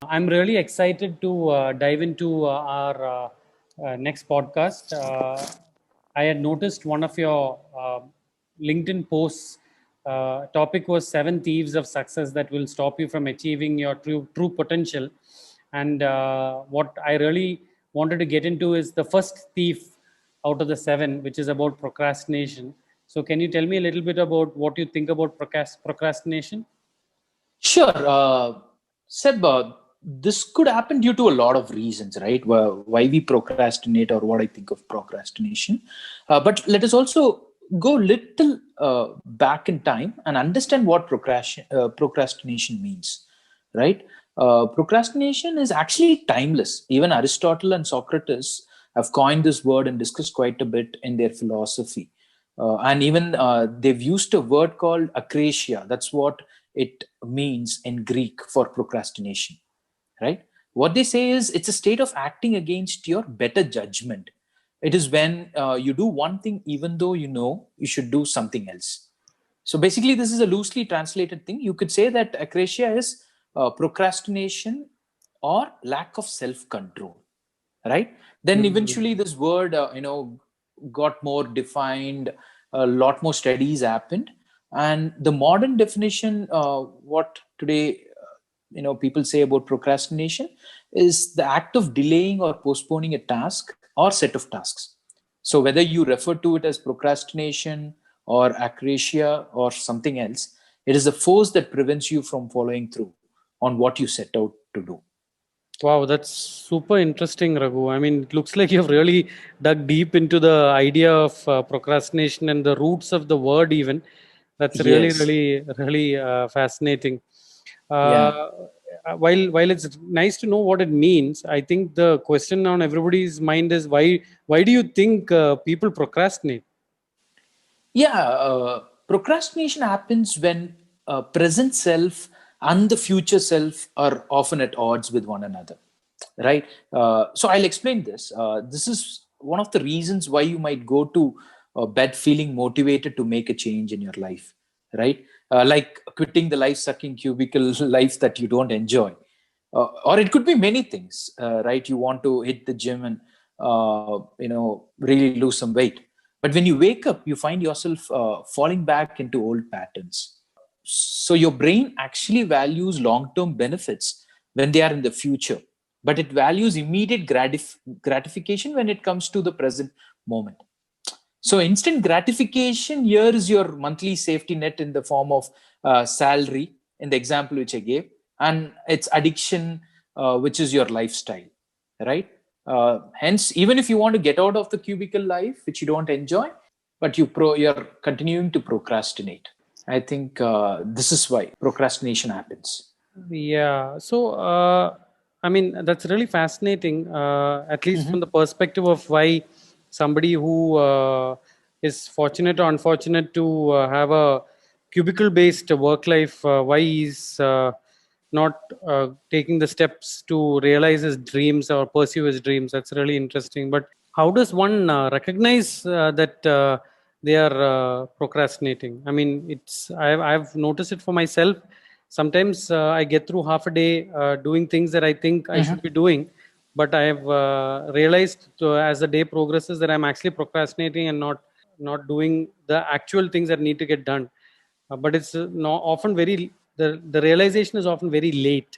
I'm really excited to dive into our next podcast. I had noticed one of your LinkedIn posts. Topic was 7 thieves of success that will stop you from achieving your true potential. And what I really wanted to get into is the first thief out of the 7, which is about procrastination. So, can you tell me a little bit about what you think about procrastination? Sure. Seb, this could happen due to a lot of reasons, right? Why we procrastinate or what I think of procrastination. But let us also go little back in time and understand what procrastination means, right? Procrastination is actually timeless. Even Aristotle and Socrates have coined this word and discussed quite a bit in their philosophy. And even they've used a word called akrasia. That's what it means in Greek for procrastination, right? What they say is it's a state of acting against your better judgment. It is when you do one thing even though you know you should do something else. So basically, this is a loosely translated thing. You could say that akrasia is procrastination or lack of self-control, right? Then eventually this word, got more defined. A lot more studies happened, and the modern definition, what today, people say about procrastination is the act of delaying or postponing a task or set of tasks. So whether you refer to it as procrastination or akrasia or something else, it is a force that prevents you from following through on what you set out to do. Wow, that's super interesting, Raghu. I mean, it looks like you've really dug deep into the idea of procrastination and the roots of the word, even. That's really, Yes. really, really fascinating. Yeah. While it's nice to know what it means, I think the question on everybody's mind is why do you think people procrastinate? Yeah, procrastination happens when present self and the future self are often at odds with one another, right? So I'll explain this. This is one of the reasons why you might go to bed feeling motivated to make a change in your life, right? Like quitting the life-sucking cubicle life that you don't enjoy. Or it could be many things, right? You want to hit the gym and really lose some weight, but when you wake up you find yourself falling back into old patterns. So your brain actually values long-term benefits when they are in the future, but it values immediate gratification when it comes to the present moment. So instant gratification here is your monthly safety net in the form of salary, in the example which I gave, and it's addiction, which is your lifestyle, right? Hence, even if you want to get out of the cubicle life, which you don't enjoy, but you're continuing to procrastinate. I think this is why procrastination happens. Yeah. So, I mean, that's really fascinating, at least from the perspective of why somebody who is fortunate or unfortunate to have a cubicle based work life, why he's not taking the steps to realize his dreams or pursue his dreams. That's really interesting. But how does one recognize that they are procrastinating? I mean, I've noticed it for myself. Sometimes I get through half a day doing things that I think I should be doing, but I have realized as the day progresses that I'm actually procrastinating and not doing the actual things that need to get done. But it's often the realization is often very late,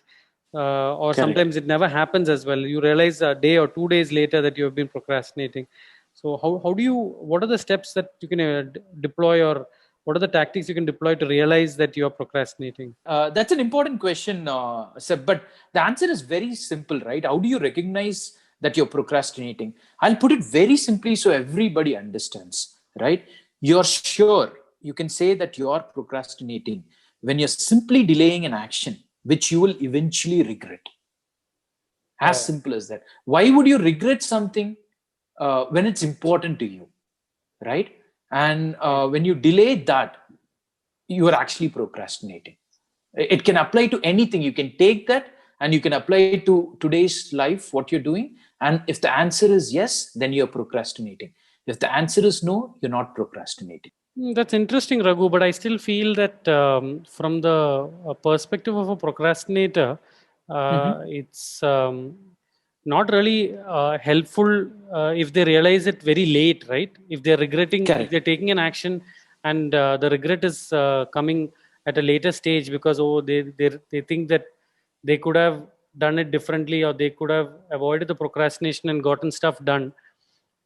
or Correct. sometimes it never happens as well. You realize a day or 2 days later that you have been procrastinating. So what are the steps that you can deploy, or what are the tactics you can deploy to realize that you're procrastinating? That's an important question, Seb, but the answer is very simple, right? How do you recognize that you're procrastinating? I'll put it very simply so everybody understands, right? You're sure you can say that you're procrastinating when you're simply delaying an action which you will eventually regret. As simple as that. Why would you regret something when it's important to you, right? And when you delay that, you are actually procrastinating. It can apply to anything. You can take that and you can apply it to today's life, what you're doing. And if the answer is yes, then you're procrastinating. If the answer is no, you're not procrastinating. That's interesting, Raghu, but I still feel that from the perspective of a procrastinator, it's not really helpful if they realize it very late, right? If they're regretting, if Correct. they're taking an action and the regret is coming at a later stage because they think that they could have done it differently, or they could have avoided the procrastination and gotten stuff done.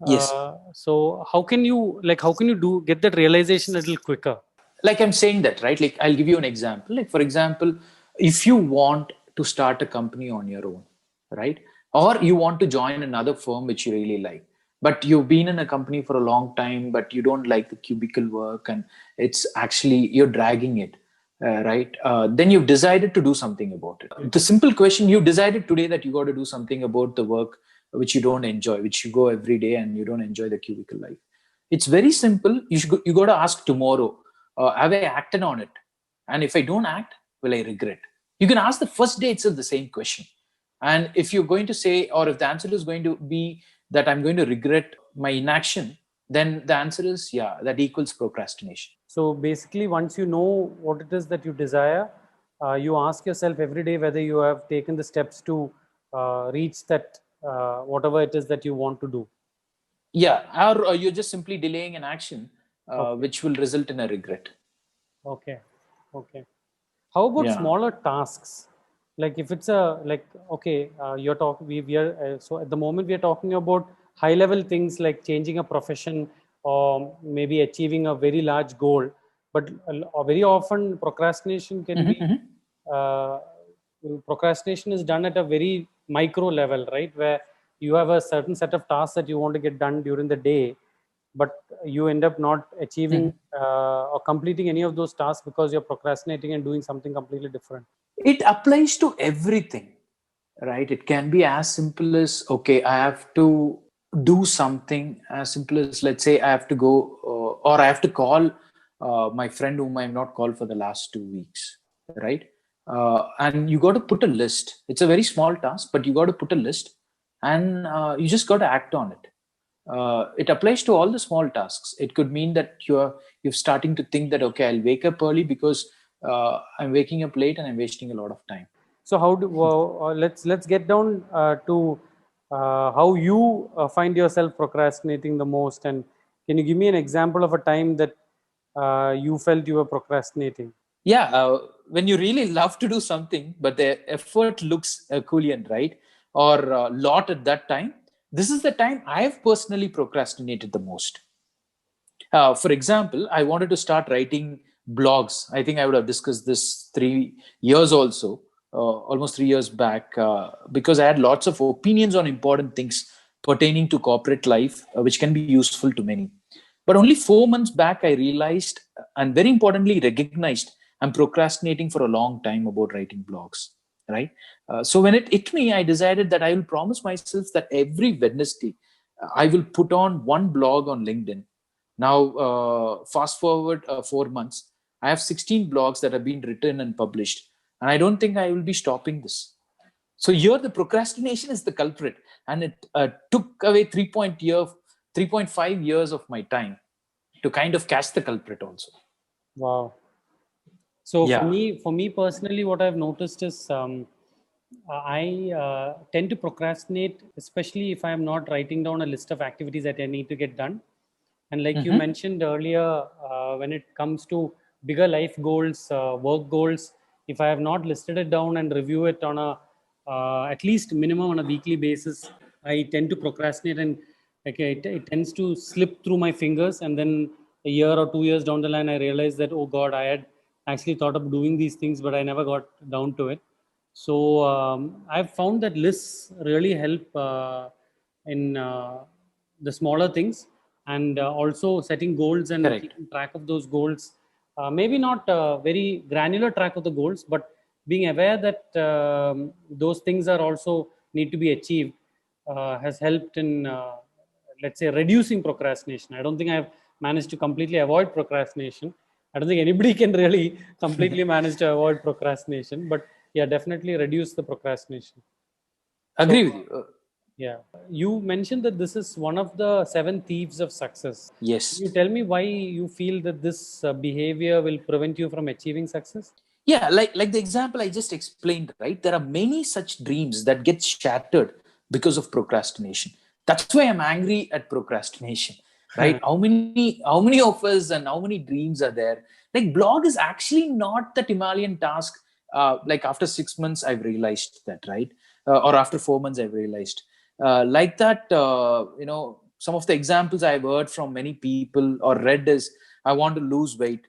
Yes. So how can you do get that realization a little quicker? Like I'm saying that, right? Like I'll give you an example. Like for example, if you want to start a company on your own, right? Or you want to join another firm which you really like, but you've been in a company for a long time, but you don't like the cubicle work and it's actually you're dragging it, right? Then you've decided to do something about it. The simple question, you decided today that you got to do something about the work which you don't enjoy, which you go every day and you don't enjoy the cubicle life. It's very simple. You got to ask tomorrow, have I acted on it? And if I don't act, will I regret? You can ask the first day itself the same question. And if you're going to say, or if the answer is going to be that I'm going to regret my inaction, then the answer is, yeah, that equals procrastination. So basically, once you know what it is that you desire, you ask yourself every day whether you have taken the steps to reach that whatever it is that you want to do. Yeah, or you're just simply delaying an action, Okay. which will result in a regret. Okay. Okay. How about Yeah. smaller tasks? Like if it's a like okay, you're talking we are so at the moment we are talking about high level things like changing a profession or maybe achieving a very large goal. But very often procrastination can be uh, procrastination is done at a very micro level, right? Where you have a certain set of tasks that you want to get done during the day, but you end up not achieving or completing any of those tasks because you're procrastinating and doing something completely different. It applies to everything, right? It can be as simple as, okay, I have to do something as simple as, let's say, I have to go or I have to call my friend whom I've not called for the last 2 weeks, right? And you got to put a list. It's a very small task, but you got to put a list and you just got to act on it. It applies to all the small tasks. It could mean that you're starting to think that, okay, I'll wake up early because I'm waking up late and I'm wasting a lot of time. So how do let's get down to how you find yourself procrastinating the most, and can you give me an example of a time that you felt you were procrastinating? Yeah, when you really love to do something but the effort looks Herculean, right, or lot at that time, this is the time I have personally procrastinated the most. For example, I wanted to start writing blogs. I think I would have discussed this 3 years also, almost 3 years back, because I had lots of opinions on important things pertaining to corporate life, which can be useful to many. But only 4 months back, I realized and very importantly recognized I'm procrastinating for a long time about writing blogs. Right. So when it hit me, I decided that I will promise myself that every Wednesday I will put on one blog on LinkedIn. Now, fast forward 4 months, I have 16 blogs that have been written and published, and I don't think I will be stopping this. So here, the procrastination is the culprit, and it took away 3.5 years of my time to kind of catch the culprit also. Wow. So Yeah. for me personally, what I've noticed is I tend to procrastinate, especially if I'm not writing down a list of activities that I need to get done. And like you mentioned earlier, when it comes to bigger life goals, work goals, if I have not listed it down and review it on a at least minimum on a weekly basis, I tend to procrastinate, and like it tends to slip through my fingers. And then a year or 2 years down the line, I realized that, oh God, I had actually thought of doing these things, but I never got down to it. So I've found that lists really help in the smaller things, and also setting goals and Correct. keeping track of those goals. Maybe not very granular track of the goals, but being aware that those things are also need to be achieved has helped in, let's say, reducing procrastination. I don't think I've managed to completely avoid procrastination. I don't think anybody can really completely manage to avoid procrastination, but yeah, definitely reduce the procrastination. So, Agree with you. yeah, you mentioned that this is one of the seven thieves of success. Can Yes. you tell me why you feel that this behavior will prevent you from achieving success? Yeah, like the example I just explained, right? There are many such dreams that get shattered because of procrastination. That's why I'm angry at procrastination, right? How many of us and how many dreams are there? Like blog is actually not that Himalayan task. Like after 6 months, I've realized that, right? Or after 4 months, I've realized. Like that, some of the examples I've heard from many people or read is, I want to lose weight,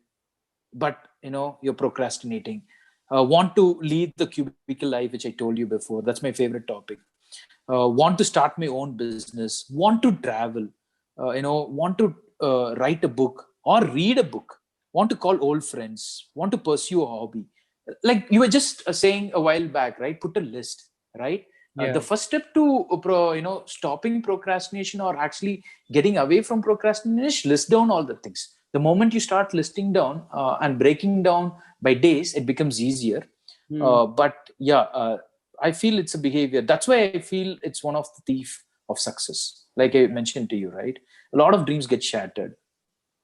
but you're procrastinating. Want to lead the cubicle life, which I told you before, that's my favorite topic. Want to start my own business, want to travel, want to write a book or read a book, want to call old friends, want to pursue a hobby. Like you were just saying a while back, right? Put a list, right? The Yeah. first step to stopping procrastination or actually getting away from procrastination is list down all the things. The moment you start listing down and breaking down by days, it becomes easier. Hmm. But yeah, I feel it's a behavior. That's why I feel it's one of the thief of success. Like I mentioned to you, right? A lot of dreams get shattered.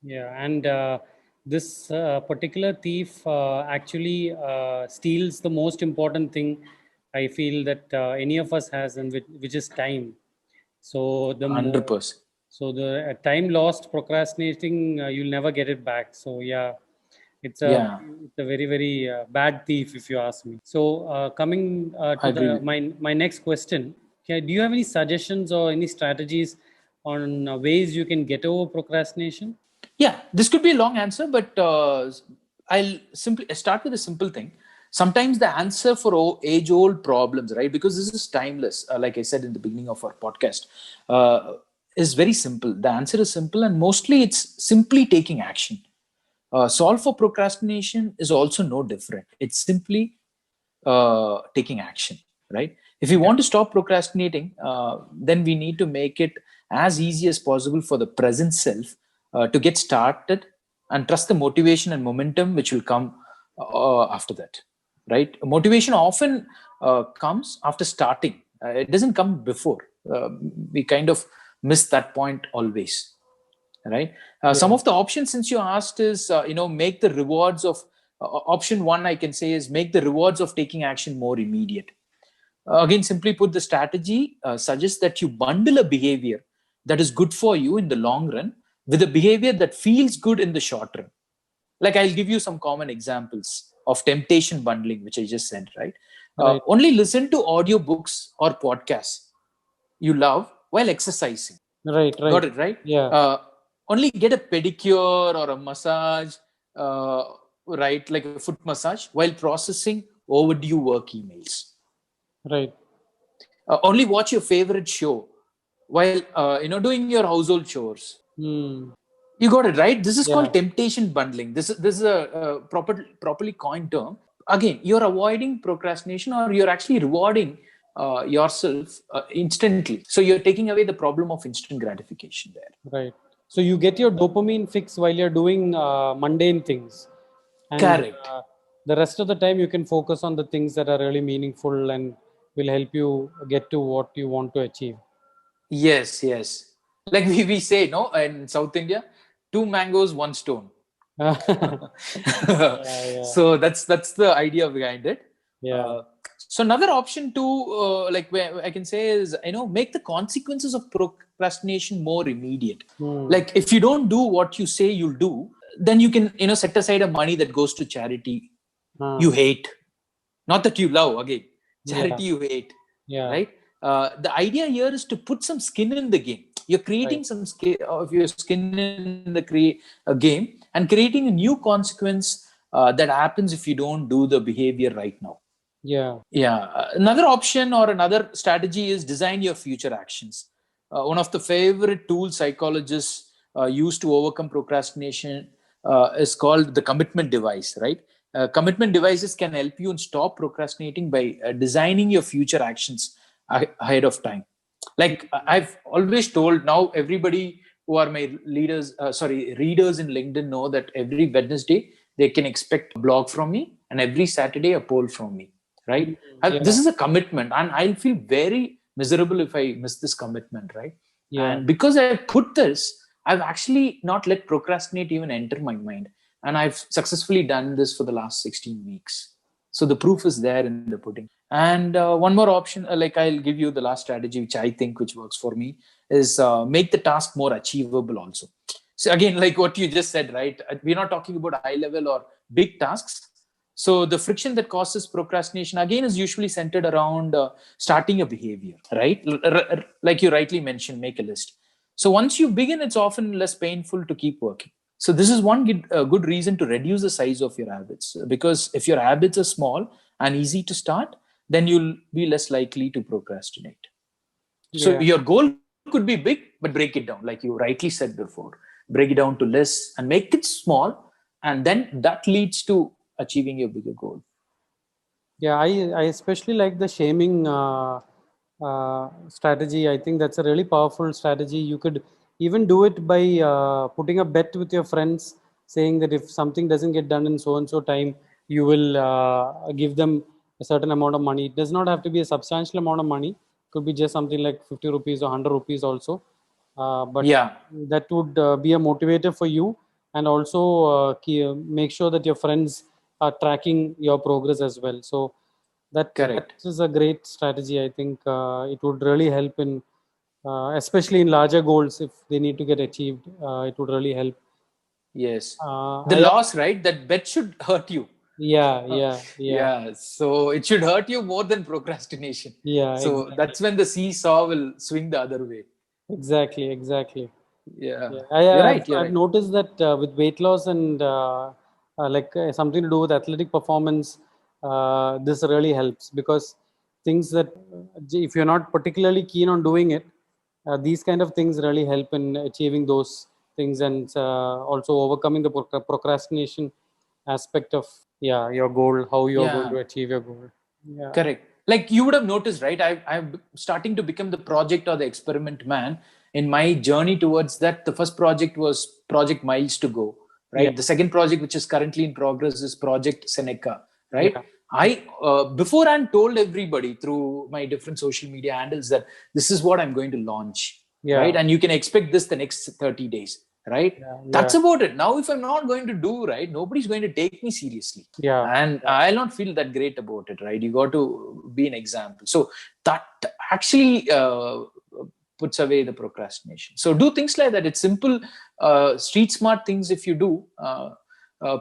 Yeah, and this particular thief actually steals the most important thing I feel that any of us has, and which is time. So the more, 100%. so the time lost procrastinating, you'll never get it back. So yeah, Yeah, it's a very very bad thief if you ask me. So coming I to agree the with. my next question, okay, do you have any suggestions or any strategies on ways you can get over procrastination? Yeah, this could be a long answer, but I'll simply start with a simple thing. Sometimes the answer for age-old problems, right? Because this is timeless, like I said in the beginning of our podcast, uh, is very simple. The answer is simple, and mostly it's simply taking action. Solve for procrastination is also no different. It's simply taking action, right? If we Yeah. want to stop procrastinating, then we need to make it as easy as possible for the present self to get started and trust the motivation and momentum which will come after that, right? Motivation often comes after starting. It doesn't come before. We kind of miss that point always, right? Some Yeah. of the options, since you asked, is make the rewards of option one, I can say, is make the rewards of taking action more immediate. Again, simply put, the strategy suggests that you bundle a behavior that is good for you in the long run with a behavior that feels good in the short run. Like I'll give you some common examples of temptation bundling, which I just said, right? Right. Only listen to audiobooks or podcasts you love while exercising. Right. Right. Got it, right? Yeah. uh, Only get a pedicure or a massage, uh, right, like a foot massage while processing overdue work emails. Right. Only watch your favorite show while doing your household chores. Hmm. You got it, right? This is called Yeah. temptation bundling. This is a properly coined term. Again, you're avoiding procrastination, or you're actually rewarding yourself instantly. So you're taking away the problem of instant gratification there. Right. So you get your dopamine fix while you're doing mundane things, and Correct. the rest of the time you can focus on the things that are really meaningful and will help you get to what you want to achieve. Yes, yes. Like we say, no, in South India, two mangoes, one stone. Yeah. Yeah. So that's the idea behind it. Yeah. Uh, so another option to like where I can say is, make the consequences of procrastination more immediate. Hmm. Like if you don't do what you say you'll do, then you can set aside a money that goes to charity you Ah. hate, not that you love. Again, Yeah. charity you hate, Yeah. right? The idea here is to put some skin in the game. You're creating Right. some skin of your skin in the game, and creating a new consequence that happens if you don't do the behavior right now. Yeah. Yeah, another option or another strategy is design your future actions. One of the favorite tools psychologists use to overcome procrastination is called the commitment device, right? Commitment devices can help you stop procrastinating by designing your future actions ahead of time. Like I've always told, now everybody who are my readers in LinkedIn know that every Wednesday they can expect a blog from me, and every Saturday a poll from me, right? Hmm. Yeah. This is a commitment, and I'll feel very miserable if I miss this commitment, right? Yeah. And because I put this, I've actually not let procrastinate even enter my mind. And I've successfully done this for the last 16 weeks. So the proof is there in the pudding. And one more option, like I'll give you the last strategy, which I think which works for me, is make the task more achievable also. So again, like what you just said, right? We're not talking about high level or big tasks. So the friction that causes procrastination again is usually centered around starting a behavior, right? Like you rightly mentioned, make a list. So once you begin, it's often less painful to keep working. So this is one good reason to reduce the size of your habits, because if your habits are small and easy to start, then you'll be less likely to procrastinate. So Yeah. your goal could be big, but break it down, like you rightly said before. Break it down to less and make it small, and then that leads to achieving your bigger goal. Yeah, I especially like the shaming strategy. I think that's a really powerful strategy. You could even do it by putting a bet with your friends, saying that if something doesn't get done in so and so time, you will give them a certain amount of money. It does not have to be a substantial amount of money. It could be just something like 50 rupees or 100 rupees also. But Yeah, that would be a motivator for you, and also make sure that your friends are tracking your progress as well. So that correct. is a great strategy. I think it would really help in, especially in larger goals, if they need to get achieved. It would really help. Yes. The I loss, right? That bet should hurt you. Yeah, yeah, yeah, Yeah. So it should hurt you more than procrastination. yeah, So exactly, that's when the seesaw will swing the other way. exactly. Yeah. Yeah, You're I've right. You're I've right. noticed that with weight loss and something to do with athletic performance, this really helps, because things that if you're not particularly keen on doing it, these kind of things really help in achieving those things, and also overcoming the procrastination aspect of, yeah, your goal, how you're going Yeah. to achieve your goal. Yeah, Correct. Like you would have noticed, right? I'm starting to become the project or the experiment man in my journey towards that. The first project was Project Miles to Go, yeah, right? The second project, which is currently in progress, is Project Seneca, yeah, right? I beforehand told everybody through my different social media handles that this is what I'm going to launch, right? yeah, And you can expect this the next 30 days, right? yeah, That's yeah, about it. Now, if I'm not going to do right, nobody's going to take me seriously, yeah, and yeah, I'll not feel that great about it, right? You got to be an example. So that actually puts away the procrastination. So do things like that. It's simple, street smart things. If you do,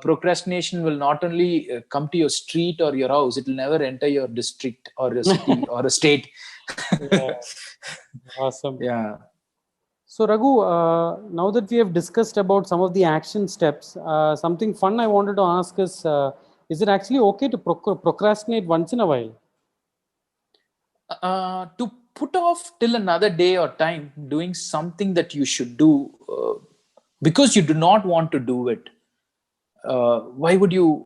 procrastination will not only come to your street or your house, it will never enter your district or a city or a state. yeah. Awesome. Yeah. So, Raghu, now that we have discussed about some of the action steps, something fun I wanted to ask is it actually okay to procrastinate once in a while? To put off till another day or time doing something that you should do because you do not want to do it, why would you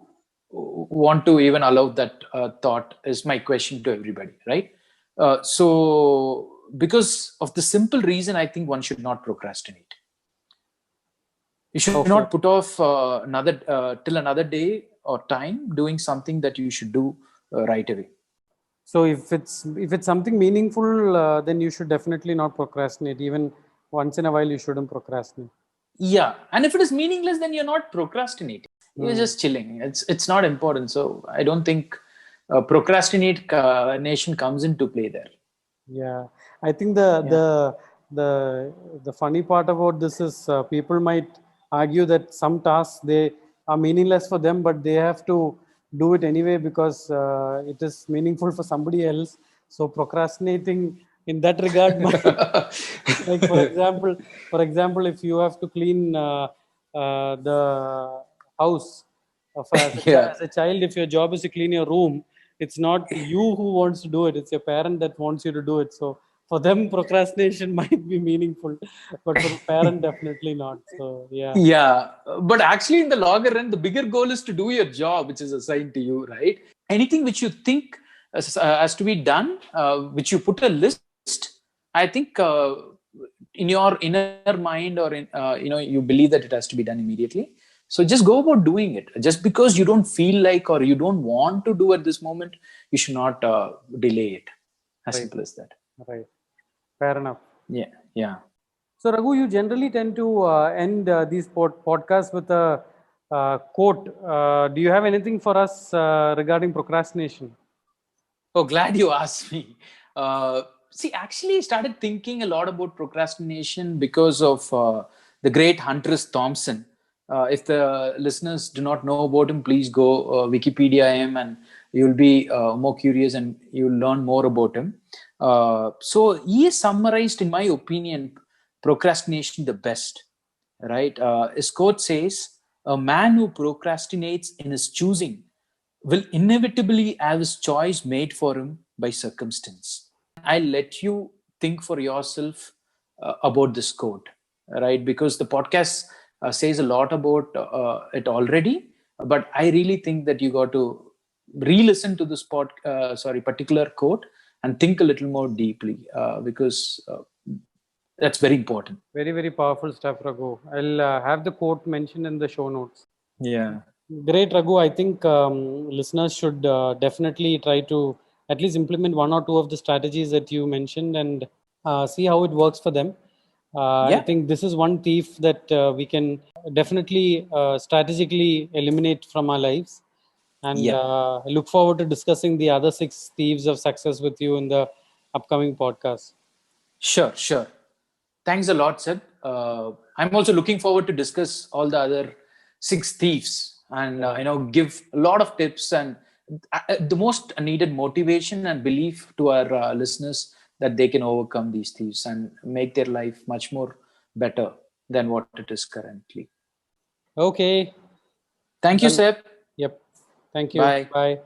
want to even allow that thought, is my question to everybody, right? So because of the simple reason, I think one should not procrastinate. You should Okay. not put off another till another day or time doing something that you should do right away. So if it's something meaningful, then you should definitely not procrastinate. Even once in a while, you shouldn't procrastinate. Yeah, and if it is meaningless, then you're not procrastinating. You're Hmm. just chilling. It's not important. So I don't think procrastinate nation comes into play there. Yeah, I think the Yeah. the the the funny part about this is people might argue that some tasks they are meaningless for them, but they have to do it anyway because it is meaningful for somebody else. So procrastinating in that regard might, like for example, if you have to clean the house of Yeah. as a child, if your job is to clean your room, it's not you who wants to do it, it's your parent that wants you to do it. So for them procrastination might be meaningful, but for the parent definitely not. So yeah, Yeah, but actually, in the longer run, the bigger goal is to do your job, which is assigned to you, right? Anything which you think has to be done, which you put a list, I think in your inner mind or in, you believe that it has to be done immediately. So just go about doing it. Just because you don't feel like or you don't want to do at this moment, you should not delay it. As right, simple as that. right, fair enough. Yeah, yeah. So Raghu, you generally tend to end these podcasts with a quote. Do you have anything for us regarding procrastination? Oh, glad you asked me. See, actually, I started thinking a lot about procrastination because of the great Hunter Thompson. If the listeners do not know about him, please go Wikipedia him, and you'll be more curious and you'll learn more about him. So he is summarized, in my opinion, procrastination the best. Right? His quote says, "A man who procrastinates in his choosing will inevitably have his choice made for him by circumstance." I let you think for yourself about this quote, right? Because the podcast says a lot about it already, but I really think that you got to re-listen to this particular quote and think a little more deeply because that's very important. Very, very powerful stuff, Raghu. I'll have the quote mentioned in the show notes. Yeah. Great, Raghu. I think listeners should definitely try to at least implement one or two of the strategies that you mentioned and see how it works for them. I Yeah. think this is one thief that we can definitely strategically eliminate from our lives. And Yeah. I look forward to discussing the other 6 thieves of success with you in the upcoming podcast. Sure, sure. Thanks a lot, Sid. I'm also looking forward to discuss all the other 6 thieves and give a lot of tips and the most needed motivation and belief to our listeners that they can overcome these thieves and make their life much more better than what it is currently. Okay. Thank you, Done. Seb. Yep. Thank you. Bye. Bye.